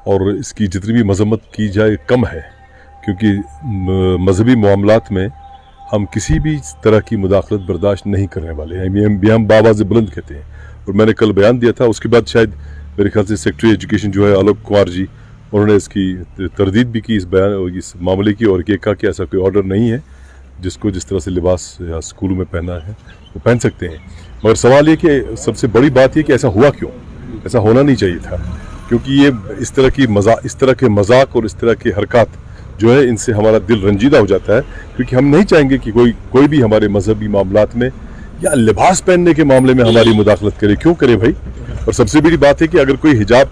और इसकी जितनी भी मजम्मत की जाए कम है, क्योंकि मजहबी मामलात में हम किसी भी तरह की मुदाखलत बर्दाश्त नहीं करने वाले हैं। हम बाबाज़ बुलंद कहते हैं। और मैंने कल बयान दिया था, उसके बाद शायद मेरे ख्याल से सेक्रेटरी एजुकेशन जो है आलोक कुमार जी, उन्होंने इसकी तरदीद भी की इस मामले की, और ये कहा कि ऐसा कोई ऑर्डर नहीं है, जिसको जिस तरह से लिबास या स्कूलों में पहना है वो पहन सकते हैं। मगर सवाल ये कि सबसे बड़ी बात ये कि ऐसा हुआ क्यों? ऐसा होना नहीं चाहिए था, क्योंकि ये इस तरह के मजाक और इस तरह की हरकत जो है, इनसे हमारा दिल रंजीदा हो जाता है। क्योंकि हम नहीं चाहेंगे कि कोई भी हमारे मजहबी मामलात में या लिबास पहनने के मामले में हमारी मुदाखलत करे। क्यों करे भाई? और सबसे बड़ी बात है कि अगर कोई हिजाब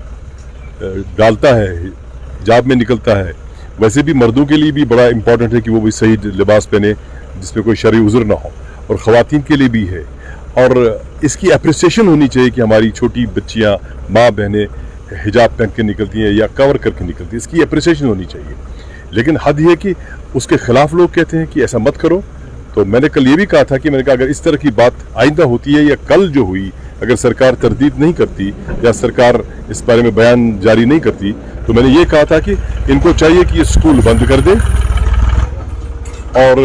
डालता है, हिजाब में निकलता है, वैसे भी मर्दों के लिए भी बड़ा इंपॉर्टेंट है कि वो भी सही लिबास पहने जिसमें कोई शरई उज़्र ना हो, और ख़वातीन के लिए भी है। और इसकी अप्रिसिएशन होनी चाहिए कि हमारी छोटी बच्चियाँ, माँ बहनें हिजाब पहन के निकलती हैं या कवर करके निकलती हैं, इसकी अप्रिसिएशन होनी चाहिए। लेकिन हद ये कि उसके खिलाफ लोग कहते हैं कि ऐसा मत करो। तो मैंने कल ये भी कहा था कि मैंने कहा अगर इस तरह की बात आइंदा होती है या कल जो हुई, अगर सरकार तरदीद नहीं करती या सरकार इस बारे में बयान जारी नहीं करती, तो मैंने ये कहा था कि इनको चाहिए कि ये स्कूल बंद कर दें, और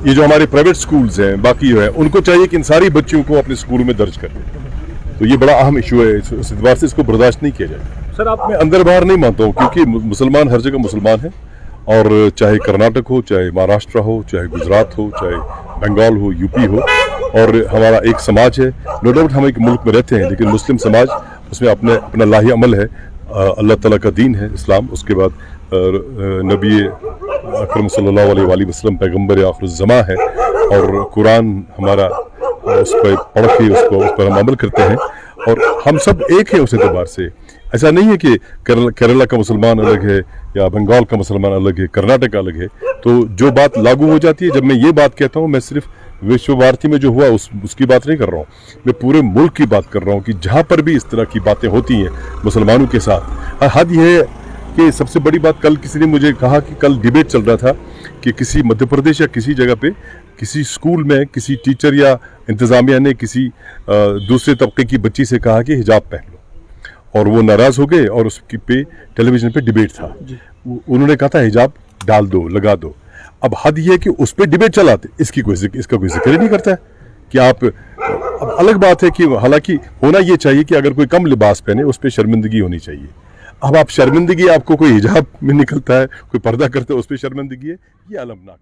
ये जो हमारे प्राइवेट स्कूल्स हैं बाकी जो है, उनको चाहिए कि इन सारी बच्चियों को अपने स्कूलों में दर्ज कर दें। तो ये बड़ा अहम इशू है, इस एतबार से इसको बर्दाश्त नहीं किया जाएगा। सर, आप मैं अंदर बाहर नहीं मानता हूँ, क्योंकि मुसलमान हर जगह मुसलमान है, और चाहे कर्नाटक हो, चाहे महाराष्ट्र हो, चाहे गुजरात हो, चाहे बंगाल हो, यूपी हो, और हमारा एक समाज है। नो डाउट हम एक मुल्क में रहते हैं, लेकिन मुस्लिम समाज, उसमें अपना लाही अमल है, अल्लाह ताला का दीन है इस्लाम, उसके बाद नबी अकरम सल्लल्लाहु अलैहि वसल्लम पैगम्बर आखिरुज़्ज़मा है, और कुरान हमारा उस पर पढ़ के उस पर हम अमल करते हैं, और हम सब एक है उस एतबार से। ऐसा नहीं है कि केरला का मुसलमान अलग है या बंगाल का मुसलमान अलग है, कर्नाटक अलग है। तो जो बात लागू हो जाती है, जब मैं ये बात कहता हूँ, मैं सिर्फ विश्व भारती में जो हुआ उसकी बात नहीं कर रहा हूँ, मैं पूरे मुल्क की बात कर रहा हूँ कि जहाँ पर भी इस तरह की बातें होती हैं मुसलमानों के साथ। हद यह है कि सबसे बड़ी बात, कल किसी ने मुझे कहा कि कल डिबेट चल रहा था कि किसी मध्य प्रदेश या किसी जगह पे किसी स्कूल में किसी टीचर या इंतज़ामिया ने किसी दूसरे तबके की बच्ची से कहा कि हिजाब पहन लो, और वो नाराज़ हो गए, और उसकी पे टेलीविज़न पे डिबेट था, उन्होंने कहा था हिजाब डाल दो, लगा दो। अब हद ये है कि उस पर डिबेट चलाते, इसका कोई जिक्र ही नहीं करता है कि आप। अब अलग बात है कि हालांकि होना ये चाहिए कि अगर कोई कम लिबास पहने उस पर शर्मिंदगी होनी चाहिए। अब आप शर्मिंदगी, आपको कोई हिजाब में निकलता है, कोई पर्दा करता है, उस पर शर्मिंदगी है, ये अलमनाक।